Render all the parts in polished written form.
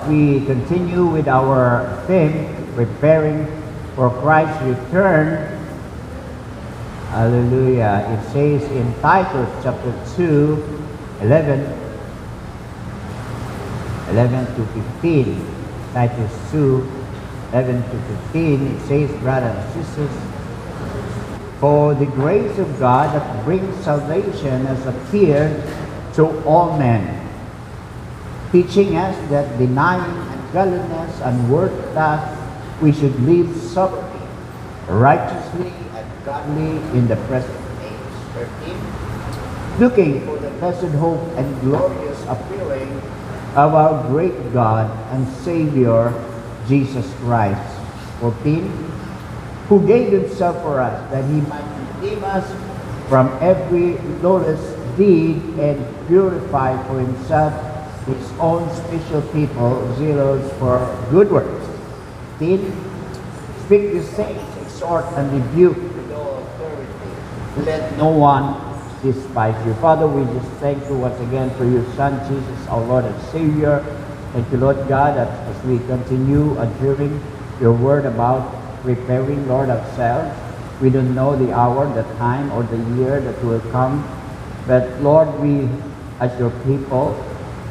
we continue with our theme, preparing for Christ's return, hallelujah, it says in Titus chapter 2, 11 to 15, Titus 2, 11 to 15, it says, brothers and sisters, for the grace of God that brings salvation has appeared to all men, teaching us that denying ungodliness and worthless, we should live soberly, righteously, and godly in the present age. 13. Looking for the blessed hope and glorious appearing of our great God and Savior, Jesus Christ. 14. Who gave himself for us, that he might redeem us from every lawless deed and purify for himself his own special people, zealous for good works. 15. Speak the saints, exhort and rebuke with all authority. Let no one despise you. Father, we just thank you once again for your Son, Jesus, our Lord and Savior. Thank you, Lord God, that as we continue adhering your word about preparing, Lord, ourselves, we don't know the hour, the time, or the year that will come. But, Lord, we, as your people,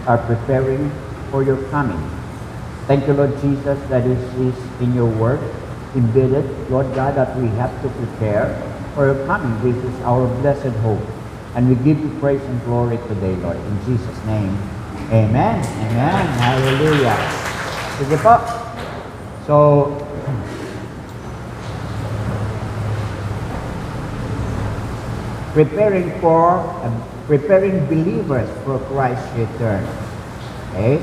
are preparing for your coming. Thank you, Lord Jesus, that it is in your word, embedded, Lord God, that we have to prepare for your coming. This is our blessed hope. And we give you praise and glory today, Lord. In Jesus' name, amen. Amen. Hallelujah. Sige po. So, preparing believers for Christ's return. Okay?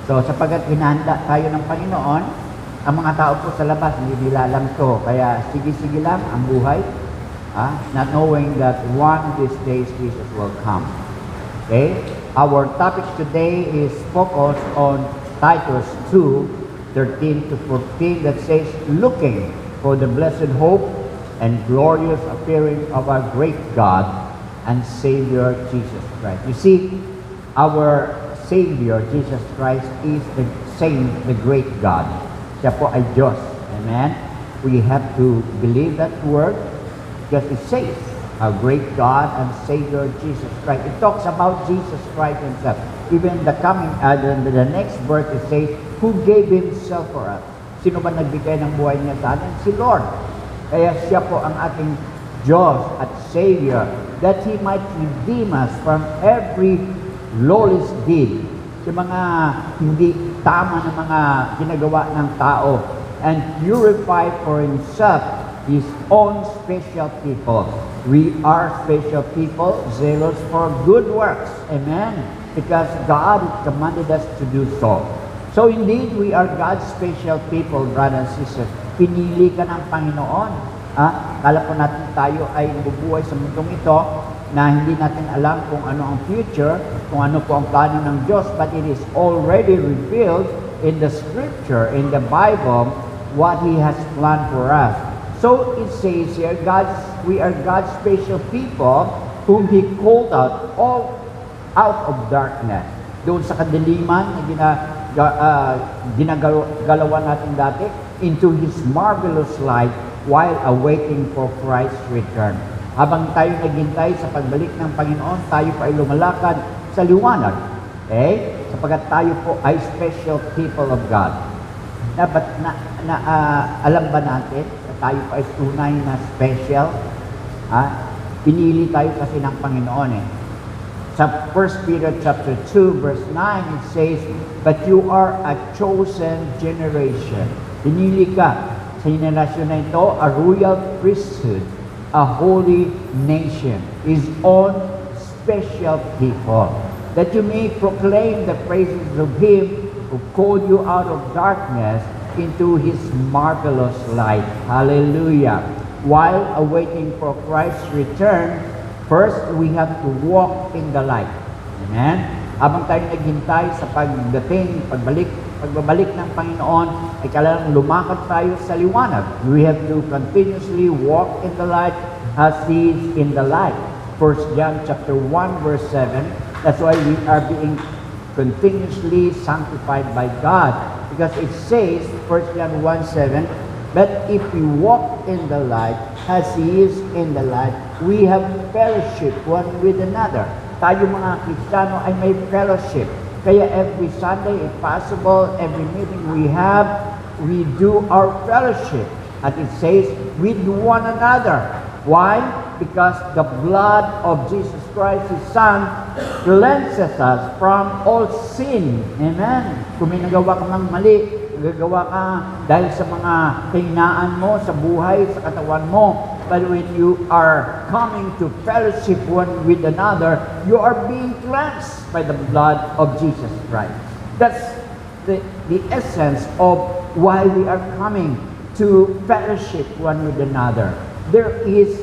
So, sapagkat hinahanda tayo ng Panginoon, ang mga tao po sa labas, hindi nila alam to. Kaya, sige-sige lang ang buhay, not knowing that one of these days Jesus will come. Okay? Our topic today is focused on Titus 2, 13 to 14, that says, looking for the blessed hope and glorious appearing of our great God and Savior, Jesus Christ. You see, our Savior, Jesus Christ, is the same, the great God. Siya po ay Diyos. Amen? We have to believe that word because it says, our great God and Savior, Jesus Christ. It talks about Jesus Christ himself. Even the next verse, it says, who gave himself for us? Sino ba nagbigay ng buhay niya sa atin? Si Lord. Kaya siya po ang ating Diyos at Savior, that He might redeem us from every lawless deed, sa mga hindi tama na mga ginagawa ng tao, and purify for Himself His own special people. We are special people, zealous for good works. Amen? Because God commanded us to do so. So indeed, we are God's special people, brothers and sisters. Pinili ka ng Panginoon. Kala po natin tayo ay bubuhay sa mundong ito na hindi natin alam kung ano ang future, kung ano po ang plano ng Diyos, but it is already revealed in the Scripture, in the Bible, what He has planned for us. So it says here, we are God's special people whom He called out of darkness. Doon sa kadiliman na ginagalawan natin dati, into His marvelous light while awaiting for Christ's return. Habang tayo naghintay sa pagbalik ng Panginoon, tayo pa ay lumalakad sa liwanag. Okay? Sapagkat tayo po ay special people of God. Dapat alam ba natin na tayo po ay tunay na special? Pinili tayo kasi ng Panginoon eh. Sa 1 Peter chapter 2 verse 9, it says, but you are a chosen generation. Pinili ka sa henerasyon na ito, a royal priesthood, a holy nation, His own special people, that you may proclaim the praises of Him who called you out of darkness into His marvelous light. Hallelujah. While awaiting for Christ's return, first, we have to walk in the light. Amen? Habang tayo naghintay sa pagbabalik ng Panginoon, ay kailangang lumakad tayo sa liwanag. We have to continuously walk in the light as He is in the light. 1 John chapter 1 verse 7, that's why we are being continuously sanctified by God. Because it says, 1 John 1:7, but if we walk in the light, as He is in the light, we have fellowship one with another. Tayo mga Kristiyano ay may fellowship. Kaya every Sunday, if possible, every meeting we have, we do our fellowship. And it says, with one another. Why? Because the blood of Jesus Christ, His Son, cleanses us from all sin. Amen. Kung may nagawa ka mang mali, nagagawa ka dahil sa mga kahinaan mo, sa buhay, sa katawan mo. But when you are coming to fellowship one with another, you are being cleansed by the blood of Jesus Christ. That's the essence of why we are coming to fellowship one with another. There is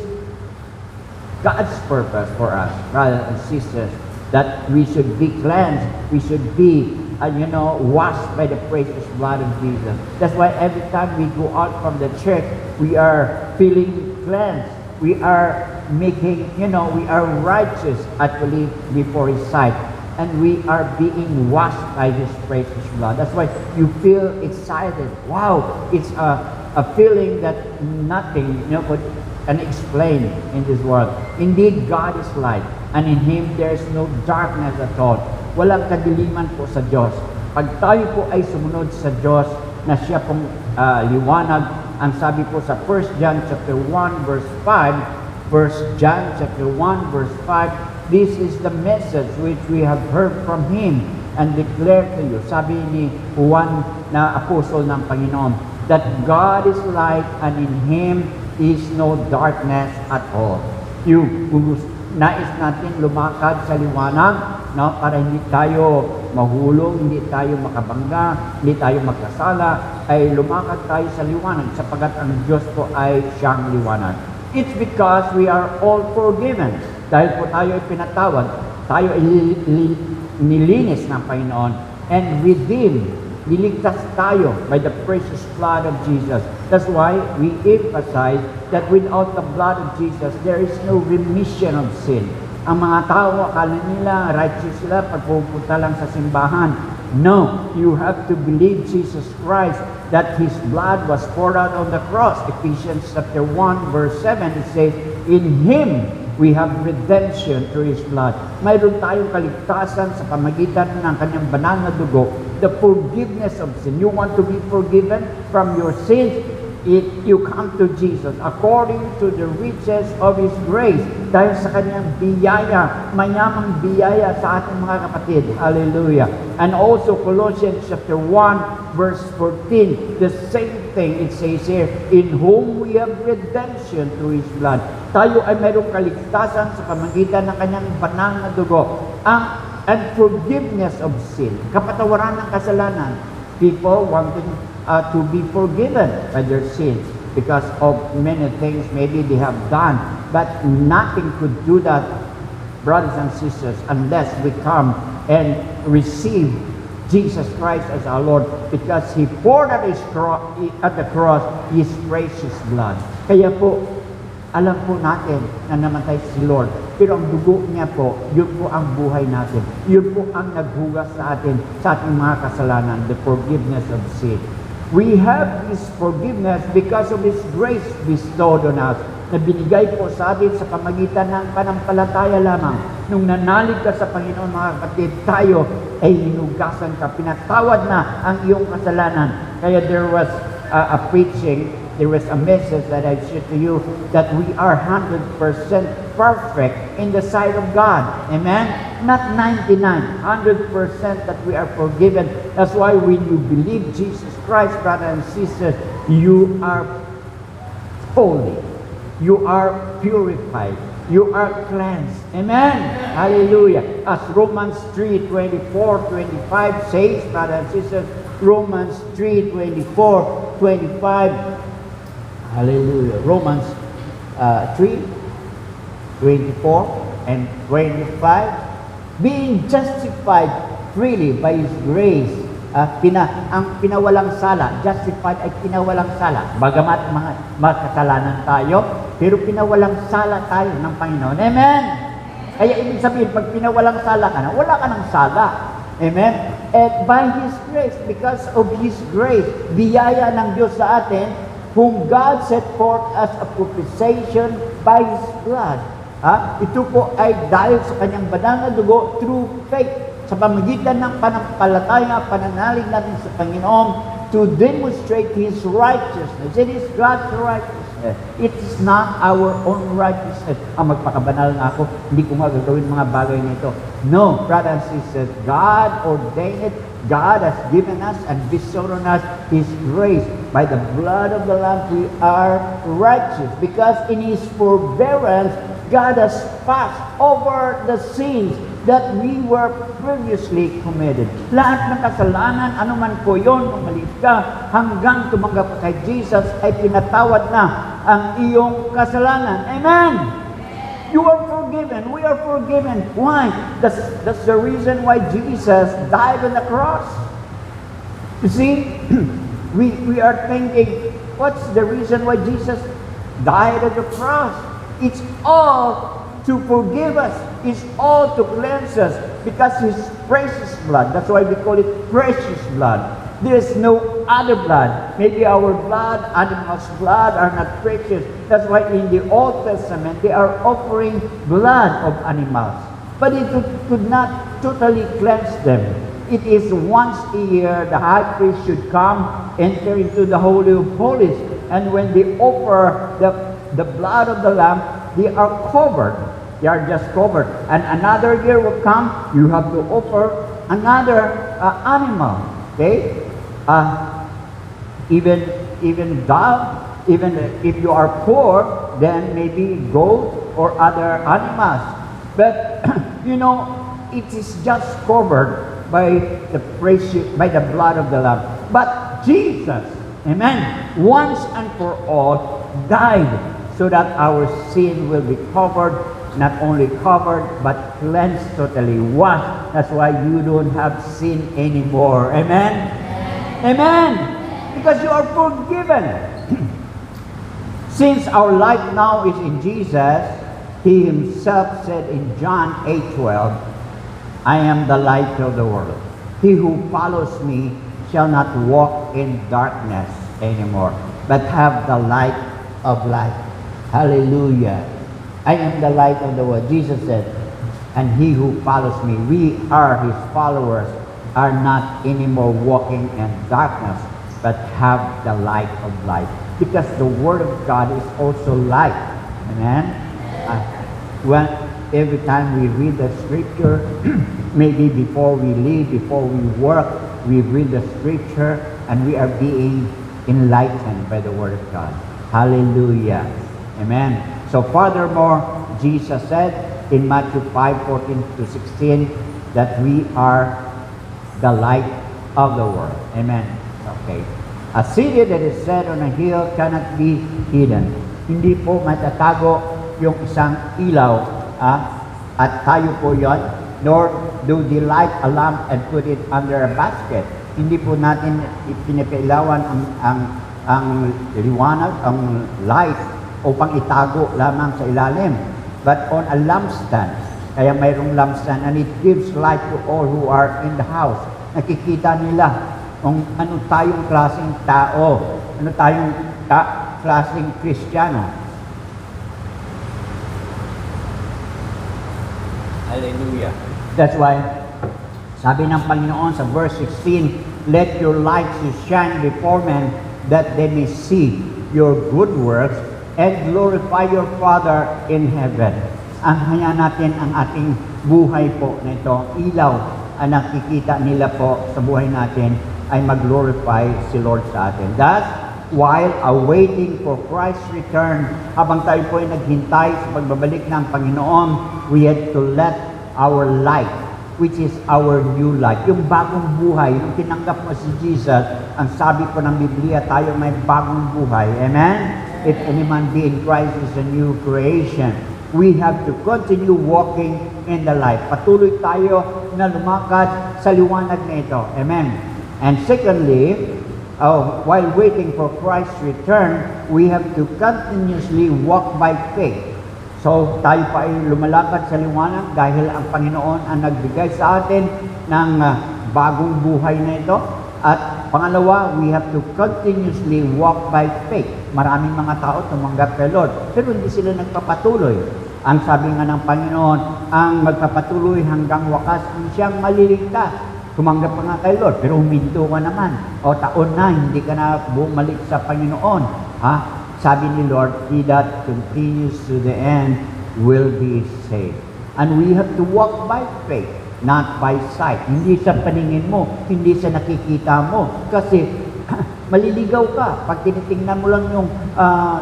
God's purpose for us, brothers and sisters, that we should be cleansed, we should be, washed by the precious blood of Jesus. That's why every time we go out from the church, we are feeling cleansed. We are making, we are righteous actually before His sight. And we are being washed by His precious blood. That's why you feel excited. Wow, it's a feeling that nothing can explain in this world. Indeed, God is light, and in Him there is no darkness at all. Walang kadiliman po sa Diyos. Pag tayo po ay sumunod sa Diyos na Siya pong liwanag, ang sabi po sa 1 John chapter 1 verse 5, 1 John chapter 1 verse 5, this is the message which we have heard from Him and declared to you. Sabi ni Juan na apostol ng Panginoon, that God is light and in Him is no darkness at all. Kung nais natin lumakad sa liwanag, para hindi tayo mahulog, hindi tayo makabangga, hindi tayo magkasala, ay lumakad tayo sa liwanag sapagat ang Diyos po ay siyang liwanag. It's because we are all forgiven. Dahil po tayo ay pinatawad, tayo ay nilinis ng Panginoon, and redeemed, niligtas tayo by the precious blood of Jesus. That's why we emphasize that without the blood of Jesus, there is no remission of sin. Ang mga tao, akala nila, righteous sila pag pupunta lang sa simbahan. No, you have to believe Jesus Christ, that His blood was poured out on the cross. Ephesians chapter 1 verse 7, it says, in Him we have redemption through His blood. Mayroon tayong kaligtasan sa pamagitan ng Kanyang banal na dugo, the forgiveness of sin. You want to be forgiven from your sins? You come to Jesus according to the riches of His grace. Dahil sa Kanyang biyaya, mayamang biyaya sa ating mga kapatid. Hallelujah. And also Colossians chapter 1 verse 14, the same thing it says here, in whom we have redemption through His blood. Tayo ay mayroong kaligtasan sa pamagitan ng Kanyang banal na dugo. And forgiveness of sin, kapatawaran ng kasalanan. People wanting to be forgiven by their sins because of many things maybe they have done. But nothing could do that, brothers and sisters, unless we come and receive Jesus Christ as our Lord, because He poured at the cross His precious blood. Kaya po, alam po natin na namatay si Lord, pero ang dugo niya po, yun po ang buhay natin. Yun po ang naghugas sa atin, sa ating mga kasalanan, the forgiveness of sin. We have this forgiveness because of His grace bestowed on us, na binigay po sa atin sa pamagitan ng panampalataya lamang. Nung nanalig ka sa Panginoon, mga kapatid, tayo ay hinugasan ka, pinatawad na ang iyong kasalanan. Kaya there was a preaching, there was a message that I shared to you, that we are 100% perfect in the sight of God. Amen? Not 99, 100% that we are forgiven. That's why when you believe Jesus Christ, brothers and sisters, you are holy. You are purified. You are cleansed. Amen? Hallelujah. As Romans 3:24-25 says, brothers and sisters, Romans 3:24-25. Hallelujah. Romans 3:24 and 25. Being justified freely by His grace. Ang pinawalang sala, justified ay pinawalang sala. Bagamat mga kasalanan tayo, pero pinawalang sala tayo ng Panginoon. Amen? Kaya ibig sabihin, pag pinawalang sala ka na, wala ka ng sala. Amen? And by His grace, because of His grace, biyaya ng Diyos sa atin, whom God set forth as a propitiation by His blood. Ito po ay dahil sa Kanyang banal na dugo through faith, sa pamagitan ng panampalataya, pananalig natin sa Panginoon, to demonstrate His righteousness. It is God's righteousness. It is not our own righteousness. Magpakabanal na ako, hindi ko magagawin mga bagay nito. No, brothers and sisters, God ordained it. God has given us and bestowed on us His grace. By the blood of the Lamb, we are righteous. Because in His forbearance, God has passed over the sins that we were previously committed. Lahat ng kasalanan, anuman po yun, kung maliit ka, hanggang tumanggap ka kay Jesus, ay pinatawad na ang iyong kasalanan. Amen! You are forgiven. We are forgiven. Why? That's the reason why Jesus died on the cross. You see, we are thinking, what's the reason why Jesus died on the cross? It's all to forgive us. It's all to cleanse us because His precious blood. That's why we call it precious blood. There is no other blood. Maybe our blood, animals' blood are not precious. That's why in the Old Testament, they are offering blood of animals. But it could not totally cleanse them. It is once a year the high priest should come, enter into the Holy of Holies. And when they offer the blood of the Lamb, they are covered. They are just covered. And another year will come, you have to offer another animal. Okay? Even dove, even if you are poor, then maybe goat or other animals. But it is just covered by the blood of the Lamb. But Jesus, amen, once and for all died so that our sin will be covered, not only covered, but cleansed totally, washed. That's why you don't have sin anymore. Amen? Amen! Because you are forgiven. Since our life now is in Jesus, He Himself said in John 8:12, I am the light of the world. He who follows me shall not walk in darkness anymore, but have the light of life. Hallelujah. I am the light of the world. Jesus said, and he who follows me, we are His followers, are not anymore walking in darkness, but have the light of life. Because the Word of God is also light. Amen? Every time we read the Scripture, maybe before we leave, before we work, we read the Scripture, and we are being enlightened by the Word of God. Hallelujah. Amen. So furthermore, Jesus said in Matthew 5:14-16 that we are the light of the world. Amen. Okay. A city that is set on a hill cannot be hidden. Hindi po matatago yung isang ilaw. At tayo po yon, nor do they light a lamp and put it under a basket. Hindi po natin ipinapailawan ang liwanag, ang light, upang itago lamang sa ilalim. But on a lampstand, kaya mayroong lampstand, and it gives light to all who are in the house. Nakikita nila kung ano tayong klaseng tao, ano tayong klaseng Kristiyano. Hallelujah. That's why, sabi ng Panginoon sa verse 16, let your light shine before men that they may see your good works and glorify your Father in heaven. Ang haya natin ang ating buhay po na ito, ilaw ang nakikita nila po sa buhay natin ay mag-glorify si Lord sa atin. Thus, while awaiting for Christ's return, habang tayo po ay naghintay sa pagbabalik ng Panginoon, we had to let our light, which is our new life, yung bagong buhay, yung tinanggap mo si Jesus, ang sabi po ng Biblia, tayo may bagong buhay. Amen? If any man be in Christ is a new creation. We have to continue walking in the light. Patuloy tayo na lumakad sa liwanag na ito. Amen? And secondly, while waiting for Christ's return, we have to continuously walk by faith. So, tayo pa ay lumalakad sa liwanag dahil ang Panginoon ang nagbigay sa atin ng bagong buhay na ito. At pangalawa, we have to continuously walk by faith. Maraming mga tao tumanggap kay Lord, pero hindi sila nagpapatuloy. Ang sabi nga ng Panginoon, ang magpapatuloy hanggang wakas, ang siyang maliligtas. Tumanggap ka nga kay Lord, pero huminto ka naman. O taon na, hindi ka na bumalik sa Panginoon. Sabi ni Lord, he that continues to the end will be saved. And we have to walk by faith, not by sight. Hindi sa paningin mo, hindi sa nakikita mo. Kasi maliligaw ka. Pag tinitingnan mo lang yung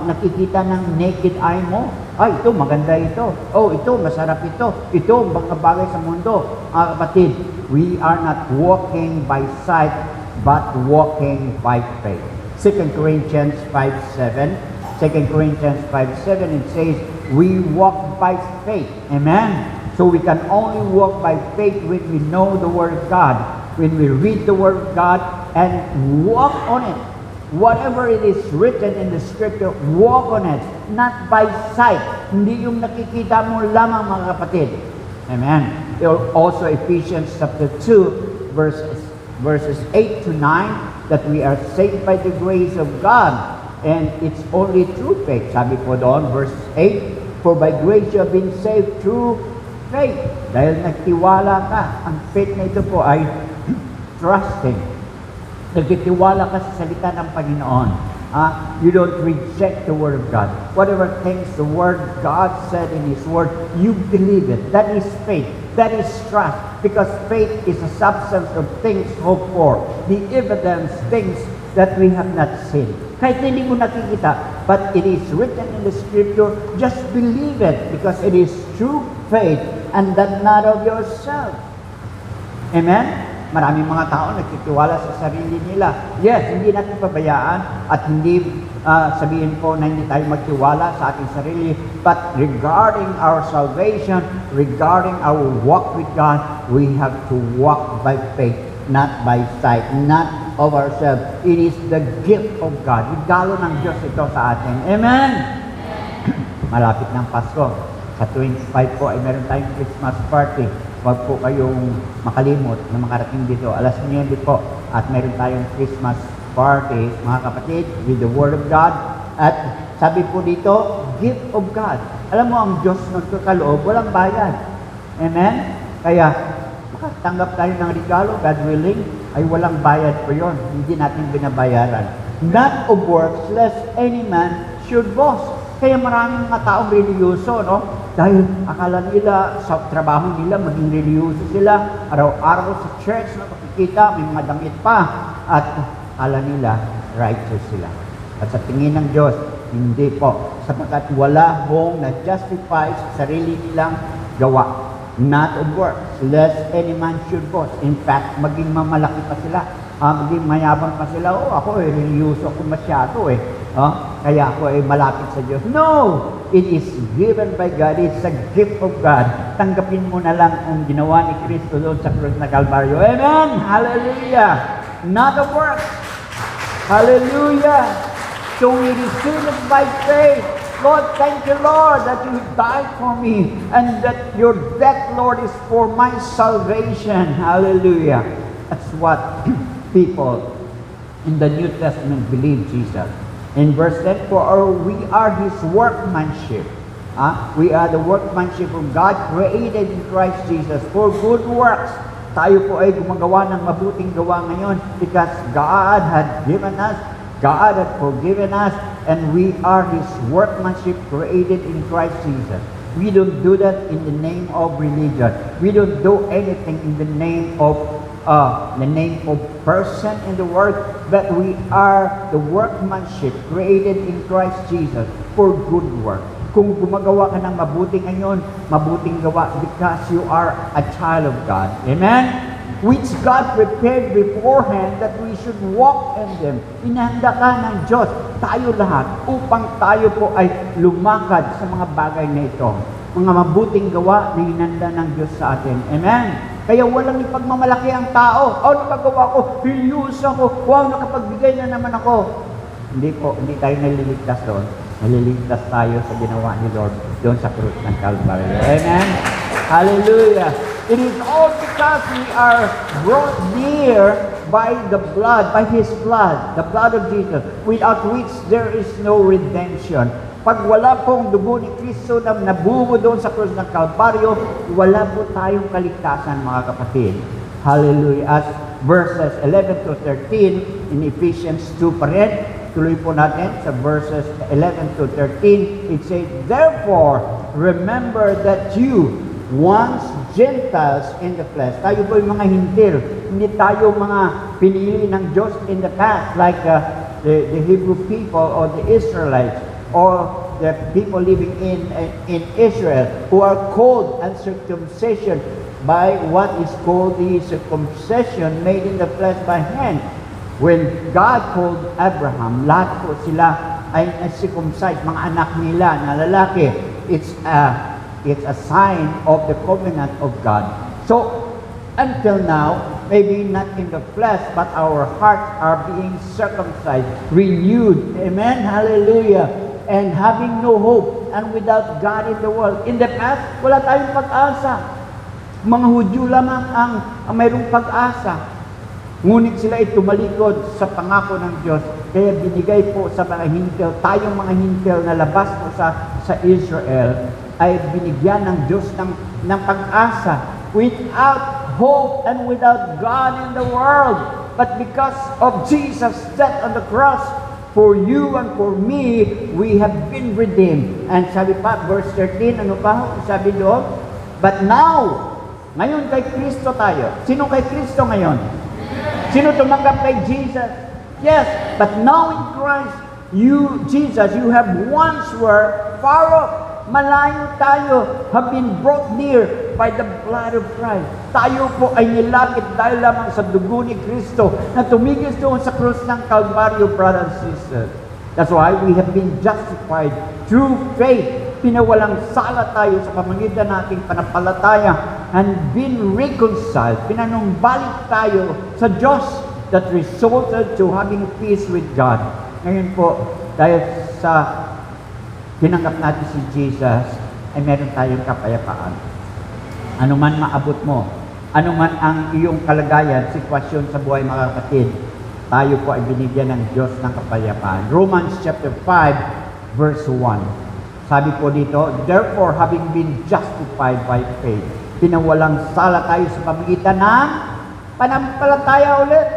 nakikita ng naked eye mo, ay, ito, maganda ito. Oh, ito, masarap ito. Ito, mga bagay sa mundo. Kapatid, we are not walking by sight, but walking by faith. 2 Corinthians 5:7. 2 Corinthians 5:7, it says, we walk by faith. Amen? So we can only walk by faith when we know the Word of God, when we read the Word of God and walk on it. Whatever it is written in the Scripture, walk on it, not by sight. Hindi yung nakikita mo lamang, mga kapatid. Amen? Also Ephesians chapter 2, verses 8 to 9, that we are saved by the grace of God, and it's only through faith. Sabi po doon, verse 8, for by grace you have been saved through faith. Dahil nagtiwala ka, ang faith na ito po ay trusting. Nagtitiwala ka sa salita ng Panginoon. You don't reject the Word of God. Whatever things the Word God said in His Word, you believe it. That is faith. That is trust. Because faith is a substance of things hoped for, the evidence, things that we have not seen. Kahit hindi mo nakikita, but it is written in the Scripture, just believe it, because it is true faith, and that not of yourself. Amen? Maraming mga tao nagtitiwala sa sarili nila. Yes, hindi natin pabayaan at hindi sabihin po na hindi tayo magtiwala sa ating sarili. But regarding our salvation, regarding our walk with God, we have to walk by faith, not by sight, not of ourselves. It is the gift of God. Regalo ng Diyos ito sa atin. Amen? Malapit ng Pasko. Sa 25 po ay meron tayong Christmas party. Huwag po kayong makalimot na makarating dito. Alas 9 po at meron tayong Christmas party, mga kapatid, with the Word of God. At sabi po dito, gift of God. Alam mo, ang Diyos nagkakaloob, walang bayad. Amen? Kaya, makatanggap tayo ng regalo, God willing, ay walang bayad po yun. Hindi natin binabayaran. Not of works, lest any man should boast. Kaya maraming mga taong reliyoso, no? Dahil akala nila sa trabaho nila maging reliyoso sila, araw-araw sa church na makikita, may mga damit pa, at akala nila righteous sila. At sa tingin ng Diyos, hindi po, sapagkat wala hong na-justify sa sarili nilang gawa. Not of works, lest any man should boast. In fact, maging mamalaki pa sila, maging mayabang pa sila. Oh, ako reliyoso ako masyado kaya ako ay malapit sa Diyos. No! It is given by God. It's a gift of God. Tanggapin mo na lang ang ginawa ni Kristo doon sa krus na Kalbaryo. Amen! Hallelujah! Not of works. Hallelujah! So we receive it by faith. Lord, thank you, Lord, that you died for me and that your death, Lord, is for my salvation. Hallelujah! That's what people in the New Testament believe Jesus. In verse 10, for we are His workmanship. We are the workmanship of God created in Christ Jesus for good works. Tayo po ay gumagawa ng mabuting gawa ngayon because God had given us, God had forgiven us, and we are His workmanship created in Christ Jesus. We don't do that in the name of religion. We don't do anything in the name of person in the world, but we are the workmanship created in Christ Jesus for good work. Kung gumagawa ka ng mabuting ngayon, mabuting gawa because you are a child of God. Amen? Which God prepared beforehand that we should walk in them. Inahanda ka ng Diyos, tayo lahat, upang tayo po ay lumakad sa mga bagay na ito. Mga mabuting gawa na hinanda ng Diyos sa atin. Amen? Kaya walang ipagmamalaki ang tao. Oh, nakagawa ko, reliyoso ako, wow, nakapagbigay na naman ako. Hindi po, hindi tayo naliligtas doon. Naliligtas tayo sa ginawa ni Lord doon sa krus ng Calvary. Amen? Hallelujah! It is all because we are brought near by the blood, by His blood, the blood of Jesus, without which there is no redemption. Pag wala pong dugo ni Kristo na nabubo doon sa krus ng Kalbaryo, wala po tayong kaligtasan, mga kapatid. Hallelujah. As verses 11 to 13 in Ephesians 2 pa rin, tuloy po natin sa verses 11 to 13, it says, "Therefore, remember that you, once Gentiles in the flesh," tayo po yung mga hintil, hindi tayo mga pinili ng Diyos in the past, like the Hebrew people or the Israelites, or the people living in Israel, who are called uncircumcision by what is called the circumcision made in the flesh by hand. When God called Abraham, lahat po sila ay circumcised, mga anak nila na lalaki. It's a sign of the covenant of God. So, until now, maybe not in the flesh, but our hearts are being circumcised, renewed. Amen? Hallelujah. And having no hope, and without God in the world. In the past, wala tayong pag-asa. Mga Hudyo lamang ang mayroong pag-asa. Ngunit sila ay tumalikod sa pangako ng Diyos. Kaya binigay po sa mga hintil, tayong mga hintil na labas po sa Israel, ay binigyan ng Diyos ng pag-asa. Without hope and without God in the world. But because of Jesus' death on the cross, for you and for me, we have been redeemed. And sabi pa, verse 13, ano pa? Sabi doon, but now, ngayon kay Kristo tayo. Sino kay Kristo ngayon? Sino tumanggap kay Jesus? Yes, but now in Christ, you, Jesus, you have once were far off. Malayo tayo, have been brought near by the blood of Christ. Tayo po ay nilapit dahil lamang sa dugo ni Kristo na tumigil doon sa krus ng Calvario, brothers and sisters. That's why we have been justified through faith. Pinawalang sala tayo sa pamamagitan nating panampalataya and been reconciled. Pinanumbalik tayo sa Diyos that resulted to having peace with God. Ngayon po, dahil sa tinanggap natin si Jesus, ay meron tayong kapayapaan. Ano man maabot mo, ano man ang iyong kalagayan, sitwasyon sa buhay, mga kapatid, tayo po ay binigyan ng Diyos ng kapayapaan. Romans chapter 5, verse 1. Sabi po dito, therefore, having been justified by faith, pinawalang sala tayo sa pamamagitan ng panampalataya ulit.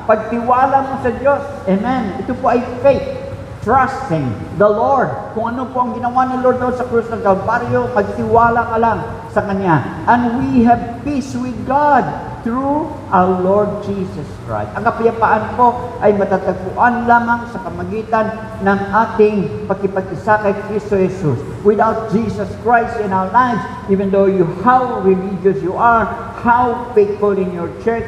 Pagtiwala mo sa Diyos. Amen. Ito po ay faith. Trusting the Lord. Kung ano po ang ginawa ni Lord doon sa krus ng Kalbaryo, magtiwala ka lang sa Kanya. And we have peace with God through our Lord Jesus Christ. Ang kapayapaan po ay matatagpuan lamang sa pamagitan ng ating pagkipag-isa kay Kristo Jesus. Without Jesus Christ in our lives, even though how religious you are, how faithful in your church,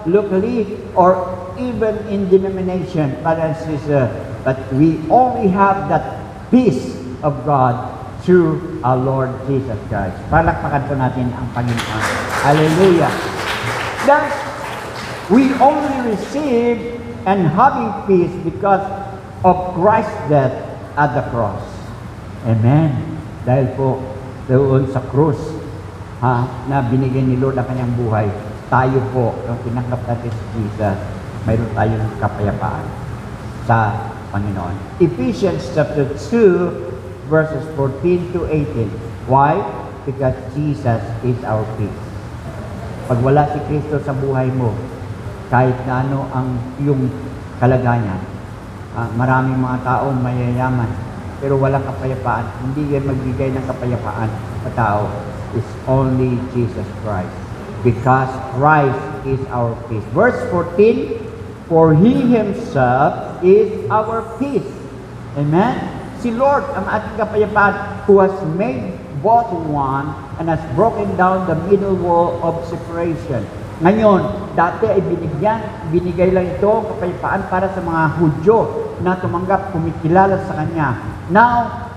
locally, or even in denomination, but we only have that peace of God through our Lord Jesus Christ. Palakpakan po natin ang Panginoon. Hallelujah! That we only receive and having peace because of Christ's death at the cross. Amen. Dahil po doon sa krus na binigay ni Lord ang kanyang buhay, tayo po, ang tinanggap natin si Jesus, mayroon tayong kapayapaan sa Panginoon. Ephesians chapter 2, verses 14 to 18. Why? Because Jesus is our peace. Pag wala si Kristo sa buhay mo, kahit na ano ang iyong kalagayan, maraming mga tao mayayaman, pero walang kapayapaan. Hindi yan magbigay ng kapayapaan sa tao. It's only Jesus Christ. Because Christ is our peace. Verse 14, for He Himself is our peace. Amen? Si Lord ang ating kapayapaan, who has made both one and has broken down the middle wall of separation. Ngayon, dati ay binigay lang ito kapayapaan para sa mga Hudyo na tumanggap, kumikilala sa Kanya. Now,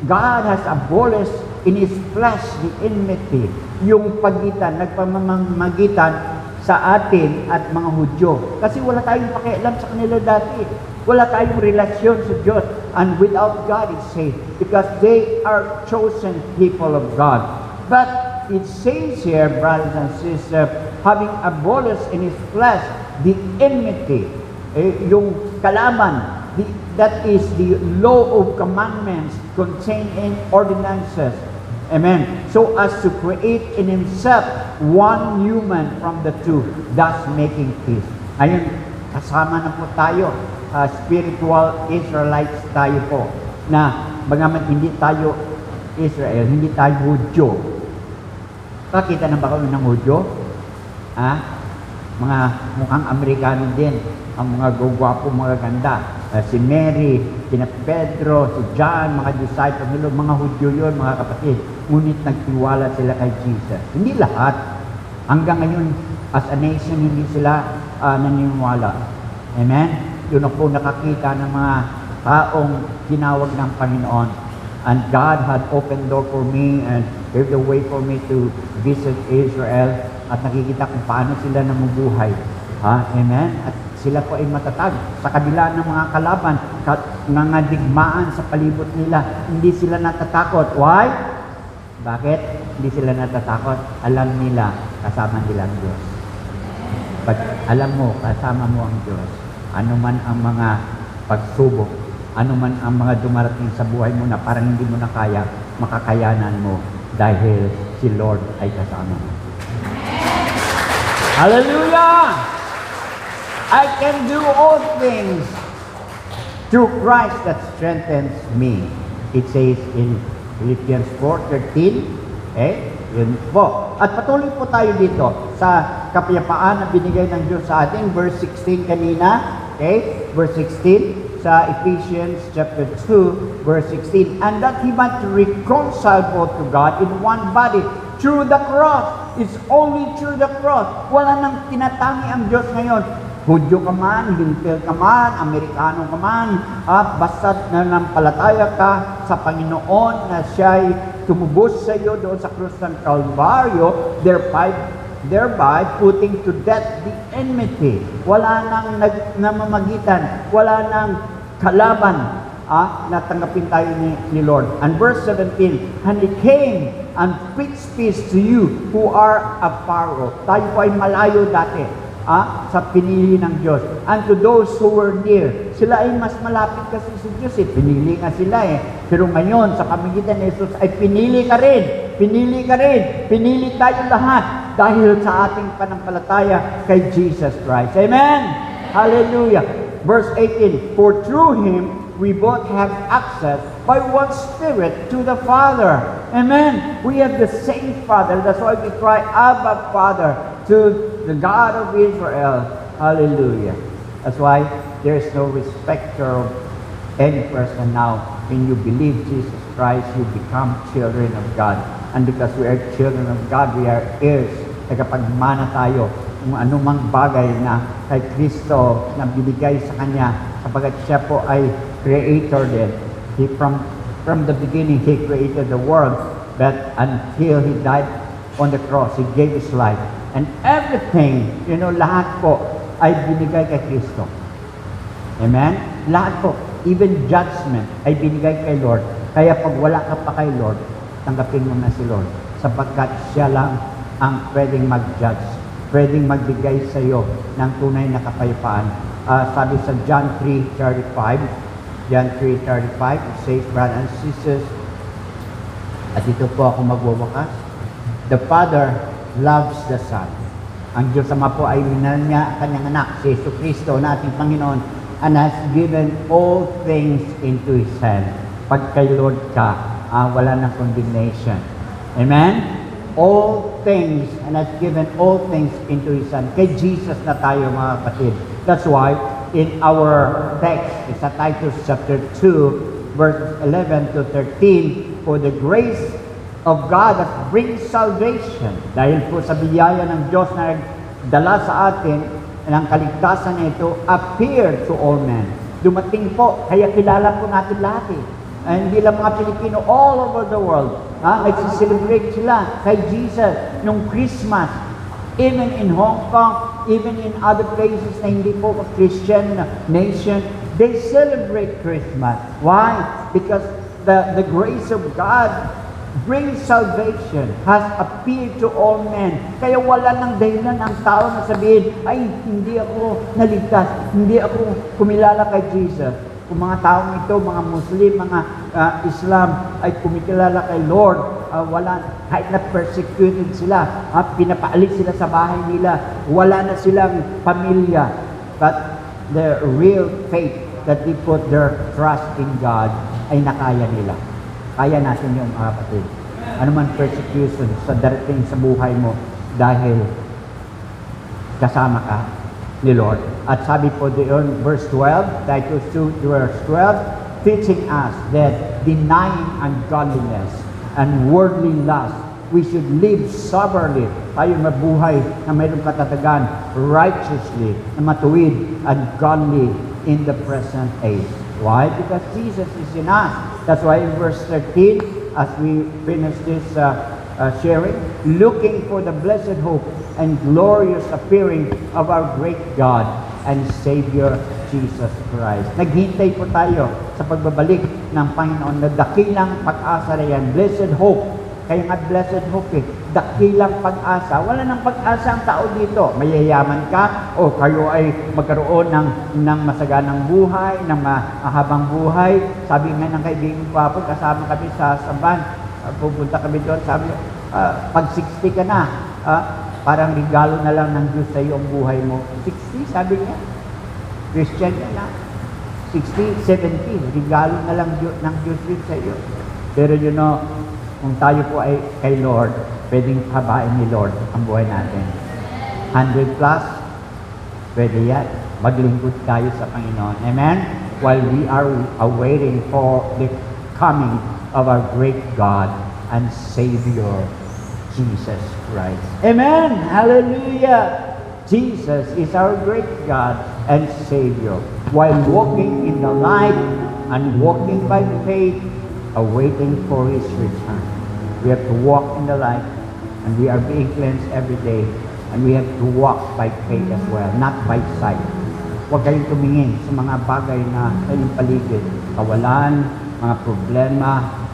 God has abolished in His flesh the enmity, yung pagitan, nagpamamagitan sa atin at mga Hudyo. Kasi wala tayong pakialam sa kanila dati. Wala tayong relasyon sa Diyos. And without God, it says, because they are chosen people of God. But it says here, brothers and sisters, having abolished in his flesh the enmity, yung kalaban, that is the law of commandments contained in ordinances. Amen. So as to create in himself one human from the two, thus making peace. Ayun, kasama na po tayo. Spiritual Israelites tayo po. Na bagamat hindi tayo Israel, hindi tayo Hudyo. Pakita na ba kami ng Hudyo? Mga mukhang Amerikano din. Ang mga gugwapo, mga ganda. Si Mary, sina Pedro, si John, mga disciples nila, mga Hudyo yun, mga kapatid. Ngunit nagtiwala sila kay Jesus. Hindi lahat. Hanggang ngayon, as a nation, hindi sila naniniwala. Amen? Yun ako nakakita ng mga taong tinawag ng Panginoon. And God had opened door for me and gave the way for me to visit Israel. At nakikita kung paano sila namubuhay. Amen? At sila po ay matatag. Sa kabila ng mga kalaban, mga digmaan sa palibot nila, hindi sila natatakot. Why? Bakit? Hindi sila natatakot. Alam nila, kasama nila ang Diyos. Pag alam mo, kasama mo ang Diyos, ano man ang mga pagsubok, ano man ang mga dumarating sa buhay mo na parang hindi mo na kaya, makakayanan mo dahil si Lord ay kasama mo. Hallelujah! I can do all things through Christ that strengthens me. It says in Philippians 4:13. Yun po. At patuloy po tayo dito sa kapayapaan na binigay ng Diyos sa atin. Verse 16 kanina. Verse 16 sa Ephesians chapter 2, verse 16. And that He might reconcile both to God in one body through the cross. It's only through the cross. Wala nang tinatangi ang Diyos ngayon. Hudyo ka man, Hintil ka man, Amerikano ka man, basta nanampalataya ka sa Panginoon na siya'y tumubos sa iyo doon sa krus ng Kalbaryo, thereby putting to death the enmity. Wala nang namamagitan, wala nang kalaban na tanggapin tayo ni Lord. And verse 17, and He came and preached peace to you who are afar off. Tayo po ay malayo dati. Sa pinili ng Diyos. And to those who were near. Sila ay mas malapit kasi sa Diyos. Pinili nga sila Pero ngayon, sa pamagitan ni Jesus, ay pinili ka rin. Pinili ka rin. Pinili tayo lahat. Dahil sa ating panampalataya kay Jesus Christ. Amen? Hallelujah. Verse 18, for through Him, we both have access by one Spirit to the Father. Amen? We have the same Father. That's why we cry, Abba, Father, to the God of Israel. Hallelujah. That's why there is no respecter of any person now. When you believe Jesus Christ, you become children of God. And because we are children of God, we are heirs. Nagkapagmana tayo kung anumang bagay na kay Kristo na binigay sa Kanya, sapagat siya po ay creator din. From the beginning, He created the world, but until He died on the cross, He gave His life. And everything, lahat po ay binigay kay Kristo. Amen? Lahat po, even judgment ay binigay kay Lord. Kaya pag wala ka pa kay Lord, tanggapin mo na si Lord. Sapagkat siya lang ang pwedeng mag-judge, pwedeng magbigay sa iyo ng tunay na kapayapaan. Sabi sa John 3:35, it says, brothers and sisters, at ito po ako magwawakas, the Father loves the Son. Ang Diyos Ama po ay minahal niya kanyang anak, si Jesu Kristo na ating Panginoon, and has given all things into His hand. Pag kay Lord ka, wala ng condemnation. Amen? All things, and has given all things into His hand. Kay Jesus na tayo, mga kapatid. That's why, in our text, it's sa Titus chapter 2, verses 11 to 13, for the grace of God that brings salvation. Dahil po sa biyaya ng Diyos na dala sa atin, ng kaligtasan na ito, appeared to all men. Dumating po, kaya kilala po natin lahat hindi lang mga Pilipino, all over the world. Nagsiselebrate sila kay Jesus nung Christmas. Even in Hong Kong, even in other places na hindi po Christian nation, they celebrate Christmas. Why? Because the grace of God brings salvation, has appeared to all men. Kaya wala nang dahilan ang tao na sabihin, ay, hindi ako naligtas, hindi ako kumilala kay Jesus. Kung mga taong ito, mga Muslim, mga Islam, ay kumikilala kay Lord, wala, kahit na persecuted sila, pinapaalis sila sa bahay nila, wala na silang pamilya. But the real faith that they put their trust in God ay nakaya nila. Kaya natin yung mga kapatid. Ano man persecution sa darating sa buhay mo dahil kasama ka ni Lord. At sabi po doon, verse 12, Titus 2, verse 12, teaching us that denying ungodliness and worldly lust, we should live soberly. Tayo mabuhay na mayroong katatagan, righteously, na matuwid and godly in the present age. Why? Because Jesus is in us. That's why in verse 13, as we finish this sharing, looking for the blessed hope and glorious appearing of our great God and Savior Jesus Christ. Naghintay po tayo sa pagbabalik ng Panginoon na dakilang pag-asa na yan. Blessed hope. Kaya nga blessed hope eh. Dakilang pag-asa. Wala nang pag-asa ang tao dito. Mayayaman ka o kayo ay magkaroon ng masaganang buhay, ng mahabang buhay. Sabi nga ng kaibigan ko po, kasama kami sa Samban. Pupunta kami doon, sabi, pag 60 ka na, parang regalo na lang ng Diyos sa iyo ang buhay mo. 60, sabi niya. Christian ka na. 60, 70, regalo na lang ng Diyos din sa iyo. Pero you know, kung tayo po ay kay Lord, pwedeng habain ni Lord ang buhay natin. 100 plus, pwede yan. Maglingkod tayo sa Panginoon. Amen? While we are awaiting for the coming of our great God and Savior, Jesus Christ. Amen! Hallelujah! Jesus is our great God and Savior. While walking in the light and walking by faith, awaiting for His return. We have to walk in the light, and we are being cleansed every day, and we have to walk by faith as well, not by sight. Huwag kayong tumingin sa mga bagay na sa iyong paligid, kawalan, mga problema,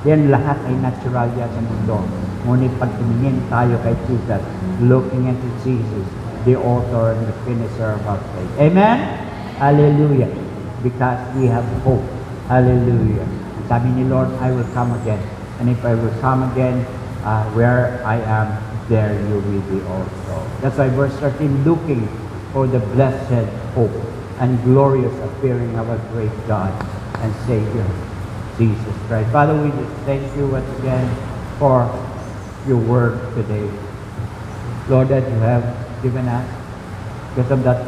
yan lahat ay natural yan sa mundo. Ngunit pag tumingin tayo kay Jesus, looking into Jesus, the author and the finisher of our faith. Amen? Hallelujah. Because we have hope. Hallelujah. Sabi ni Lord, I will come again. And if I will come again, where I am, there you will be also. That's why verse 13, looking for the blessed hope and glorious appearing of our great God and Savior, Jesus Christ. Father, we just thank you once again for your word today. Lord, that you have given us because of that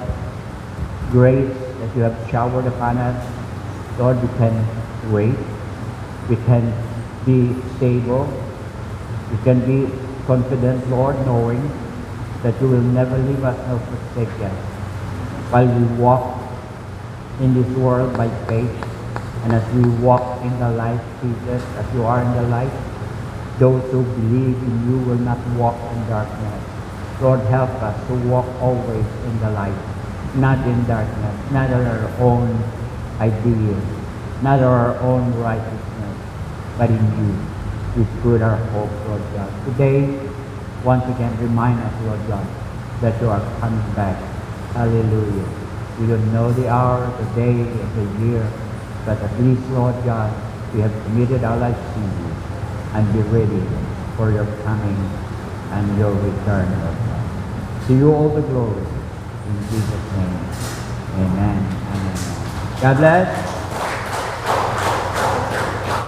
grace that you have showered upon us. Lord, we can wait. We can be stable. We can be confident, Lord, knowing that you will never leave us nor forsake us. While we walk in this world by faith, and as we walk in the light, Jesus, as you are in the light, those who believe in you will not walk in darkness. Lord, help us to walk always in the light, not in darkness, not in our own ideas, not our own righteousness, but in you. We put our hope, Lord God. Today, once again, remind us, Lord God, that you are coming back. Hallelujah. We don't know the hour, the day, or the year, but at least, Lord God, we have committed our lives to you and be ready for your coming and your return, Lord God. To you all the glory. In Jesus' name. Amen and amen. God bless.